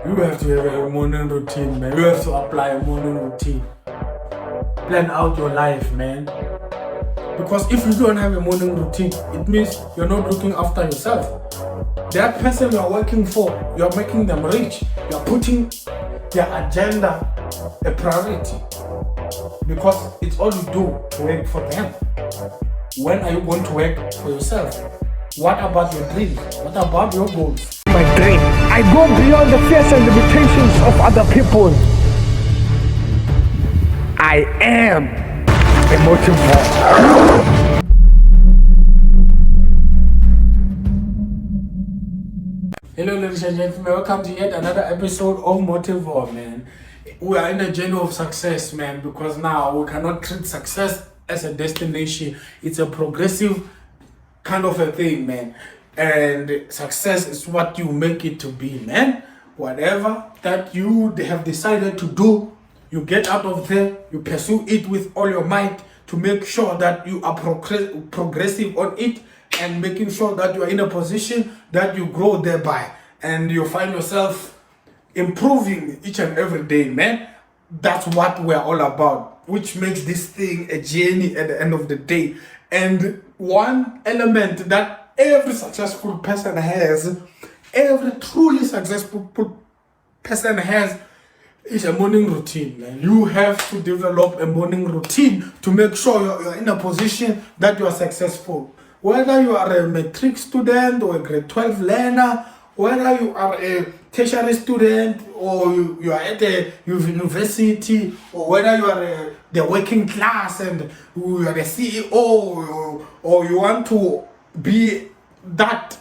You have to have a morning routine, man. You have to apply a morning routine. Plan out your life, man. Because if you don't have a morning routine, it means you're not looking after yourself. That person you're working for, you're making them rich. You're putting their agenda a priority. Because it's all you do to work for them. When are you going to work for yourself? What about your dreams? What about your goals? My dream. I go beyond the fears and limitations of other people. I am a Motivore. Hello, ladies and gentlemen. Welcome to yet another episode of Motivore, man. We are in a journey of success, man, because now we cannot treat success as a destination. It's a progressive kind of a thing, man. And success is what you make it to be, man. Whatever that you have decided to do, you get out of there, you pursue it with all your might to make sure that you are progressive on it and making sure that you are in a position that you grow thereby and you find yourself improving each and every day, man. That's what we're all about, which makes this thing a journey at the end of the day. And one element that every successful person has, every truly successful person has, is a morning routine, man. You have to develop a morning routine to make sure you're in a position that you are successful. Whether you are a matric student or a grade 12 learner, whether you are a tertiary student or you are at a university, or whether you are the working class and you are the CEO, or you want to be that,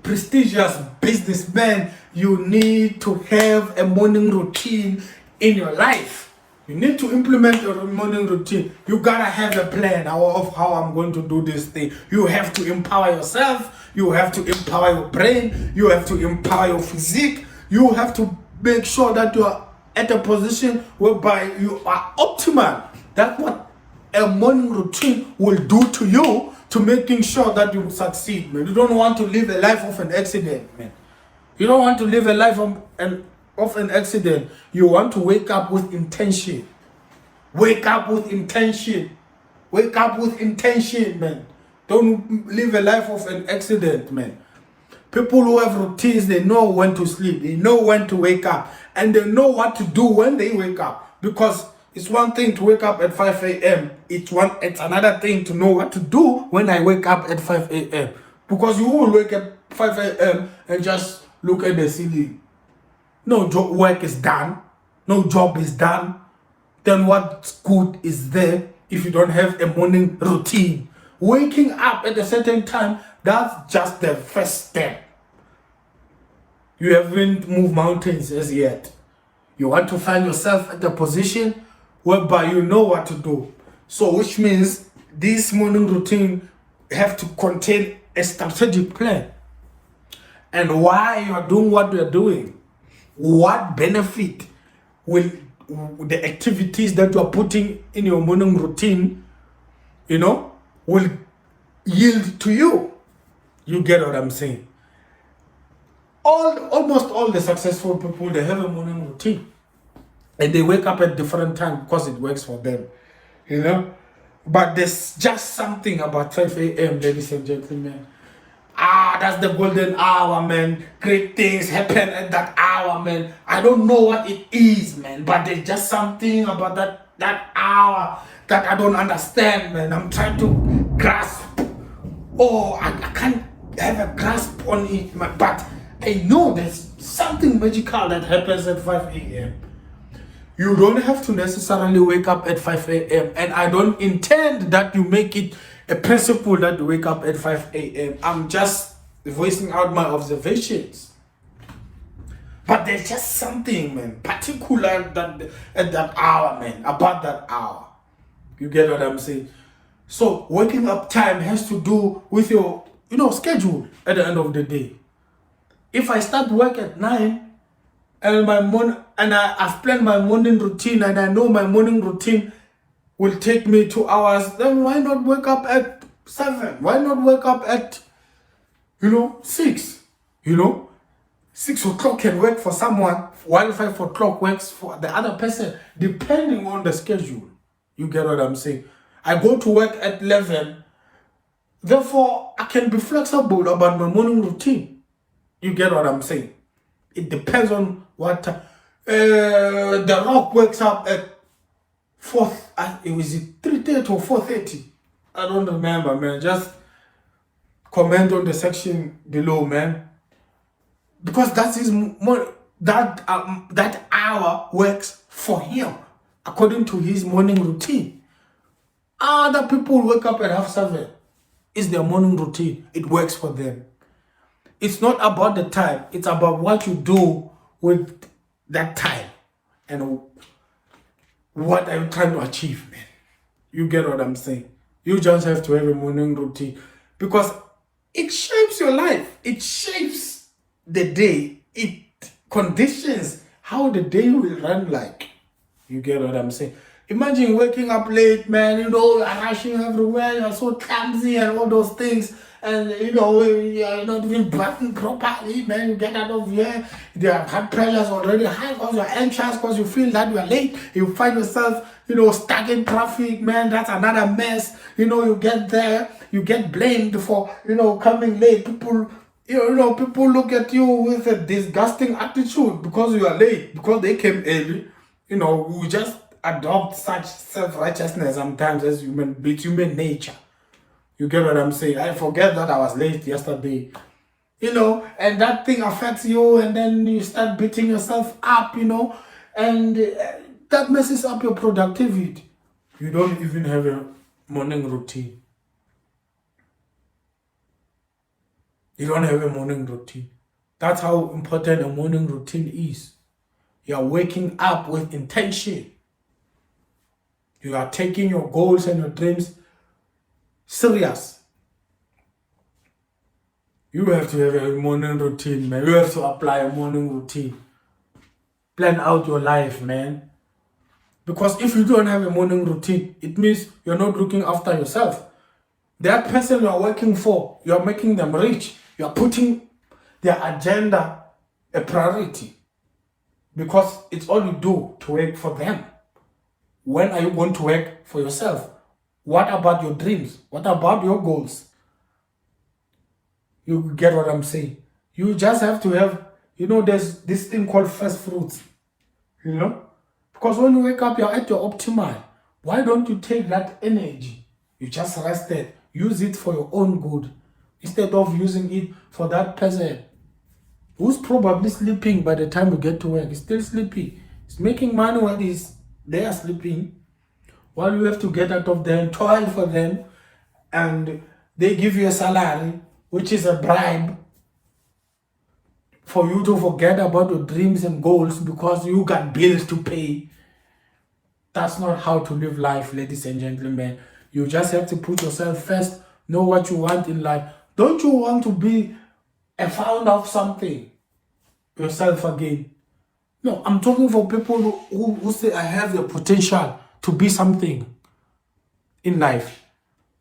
prestigious businessman, you need to have a morning routine in your life. You need to implement your morning routine. You gotta have a plan of how I'm going to do this thing. You have to empower yourself. You have to empower your brain. You have to empower your physique. You have to make sure that you are at a position whereby you are optimal. That's what a morning routine will do to you, to making sure that you succeed, man. You don't want to live a life of an accident, man. You don't want to live a life of an accident. You want to wake up with intention. Wake up with intention. Wake up with intention, man. Don't live a life of an accident, man. People who have routines, they know when to sleep, they know when to wake up, and they know what to do when they wake up. Because it's one thing to wake up at 5 a.m. It's another thing to know what to do when I wake up at 5 a.m. Because you will wake up 5 a.m. and just look at the ceiling. No work is done. No job is done. Then what good is there if you don't have a morning routine? Waking up at a certain time, that's just the first step. You haven't moved mountains as yet. You want to find yourself at a position whereby you know what to do. So which means this morning routine have to contain a strategic plan. And why you are doing what you are doing. What benefit will the activities that you are putting in your morning routine, will yield to you. You get what I'm saying? Almost all the successful people, they have a morning routine. And they wake up at different times because it works for them. But there's just something about 5 a.m., ladies and gentlemen. That's the golden hour, man. Great things happen at that hour, man. I don't know what it is, man, but there's just something about that hour that I don't understand, man. I'm trying to grasp. I can't have a grasp on it, man. But I know there's something magical that happens at 5 a.m. You don't have to necessarily wake up at 5 a.m. And I don't intend that you make it a principle that you wake up at 5 a.m. I'm just voicing out my observations. But there's just something, man, particular at that hour, man, about that hour. You get what I'm saying? So waking up time has to do with your, schedule at the end of the day. If I start work at 9, and I've planned my morning routine, and I know my morning routine will take me 2 hours, then why not wake up at 7? Why not wake up at 6? 6 o'clock can work for someone, while 5 o'clock works for the other person, depending on the schedule. You get what I'm saying? I go to work at 11, therefore I can be flexible about my morning routine. You get what I'm saying? It depends on what time. The Rock wakes up at 4, it was 3:30 or 4:30. I don't remember, man. Just comment on the section below, man. Because that's his that hour works for him according to his morning routine. Other people wake up at 7:30. It's their morning routine. It works for them. It's not about the time. It's about what you do with that time and what are you trying to achieve, man. You get what I'm saying? You just have to have a morning routine because it shapes your life. It shapes the day. It conditions how the day will run like. You get what I'm saying? Imagine waking up late, man, you're rushing everywhere, you're so clumsy and all those things. And, you're not even breathing properly, man. You get out of here, your heart pressure is already high because you're anxious, because you feel that you're late. You find yourself, stuck in traffic, man. That's another mess. You get there, you get blamed for, coming late. People look at you with a disgusting attitude because you are late, because they came early. We just adopt such self-righteousness sometimes as human nature. You get what I'm saying? I forget that I was late yesterday. And that thing affects you, and then you start beating yourself up, and that messes up your productivity. You don't even have a morning routine. You don't have a morning routine. That's how important a morning routine is. You are waking up with intention. You are taking your goals and your dreams serious. You have to have a morning routine, man. You have to apply a morning routine. Plan out your life, man. Because if you don't have a morning routine, it means you're not looking after yourself. That person you're working for, you're making them rich. You're putting their agenda a priority. Because it's all you do to work for them. When are you going to work for yourself? What about your dreams? What about your goals? You get what I'm saying? You just have to have, there's this thing called first fruits. Because when you wake up, you're at your optimal. Why don't you take that energy you just rested, use it for your own good, instead of using it for that person who's probably sleeping by the time you get to work? He's still sleepy. He's making money while they are sleeping. While you have to get out of there and toil for them, and they give you a salary, which is a bribe for you to forget about your dreams and goals because you got bills to pay. That's not how to live life, ladies and gentlemen. You just have to put yourself first, know what you want in life. Don't you want to be a founder of something yourself again? No, I'm talking for people who say, I have the potential to be something in life.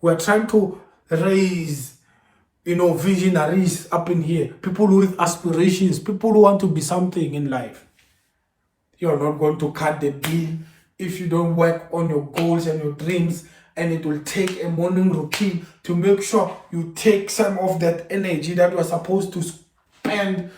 We're trying to raise, visionaries up in here. People with aspirations, people who want to be something in life. You're not going to cut the deal if you don't work on your goals and your dreams. And it will take a morning routine to make sure you take some of that energy that you are supposed to spend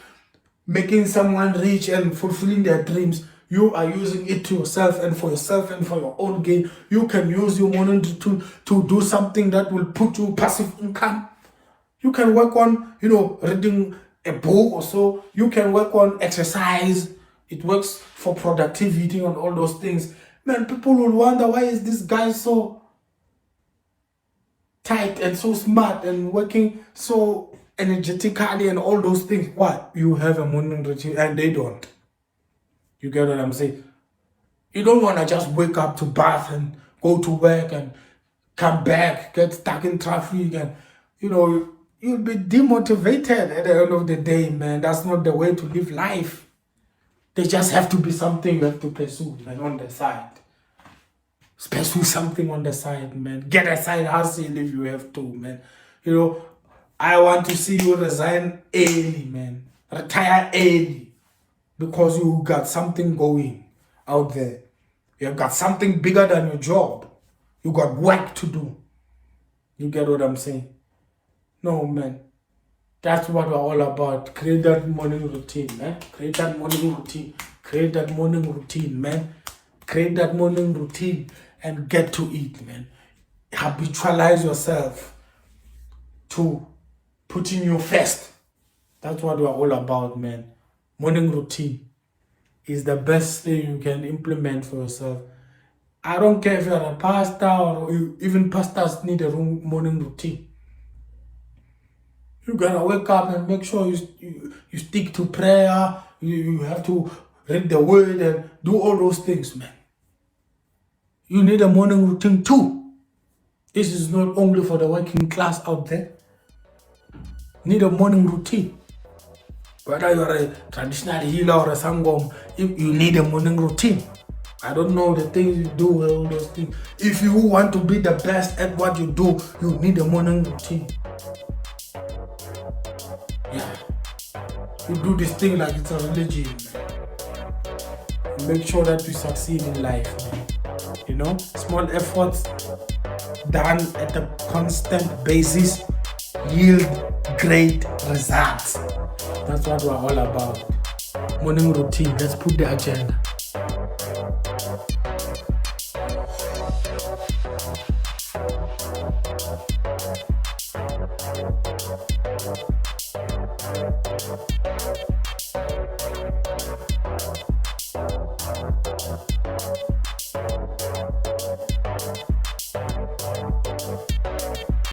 making someone rich and fulfilling their dreams. You are using it to yourself and for your own gain. You can use your morning to do something that will put you passive income. You can work on, reading a book or so. You can work on exercise. It works for productivity and all those things. Man, people will wonder, why is this guy so tight and so smart and working so energetically and all those things? Why? You have a morning routine and they don't. You get what I'm saying? You don't want to just wake up to bath and go to work and come back, get stuck in traffic, and you'll be demotivated at the end of the day, man. That's not the way to live life. There just have to be something you have to pursue, man, on the side. Pursue something on the side, man. Get a side hustle if you have to, man. I want to see you resign early, man. retire early because you got something going out there. You have got something bigger than your job. You got work to do. You get what I'm saying? No, man. That's what we're all about. Create that morning routine, man. Create that morning routine. Create that morning routine, man. Create that morning routine and get to it, man. Habitualize yourself to putting you first. That's what we're all about, man. Morning routine is the best thing you can implement for yourself. I don't care if you're a pastor or even pastors need a morning routine. You gotta wake up and make sure you stick to prayer. You have to read the word and do all those things, man. You need a morning routine too. This is not only for the working class out there. You need a morning routine. Whether you're a traditional healer or a sangom, you need a morning routine. I don't know the things you do, all those things. If you want to be the best at what you do, you need a morning routine. Yeah. You do this thing like it's a religion, man. Make sure that you succeed in life, man. You know, small efforts done at a constant basis yield great results. That's what we're all about. Morning routine. Let's put the agenda.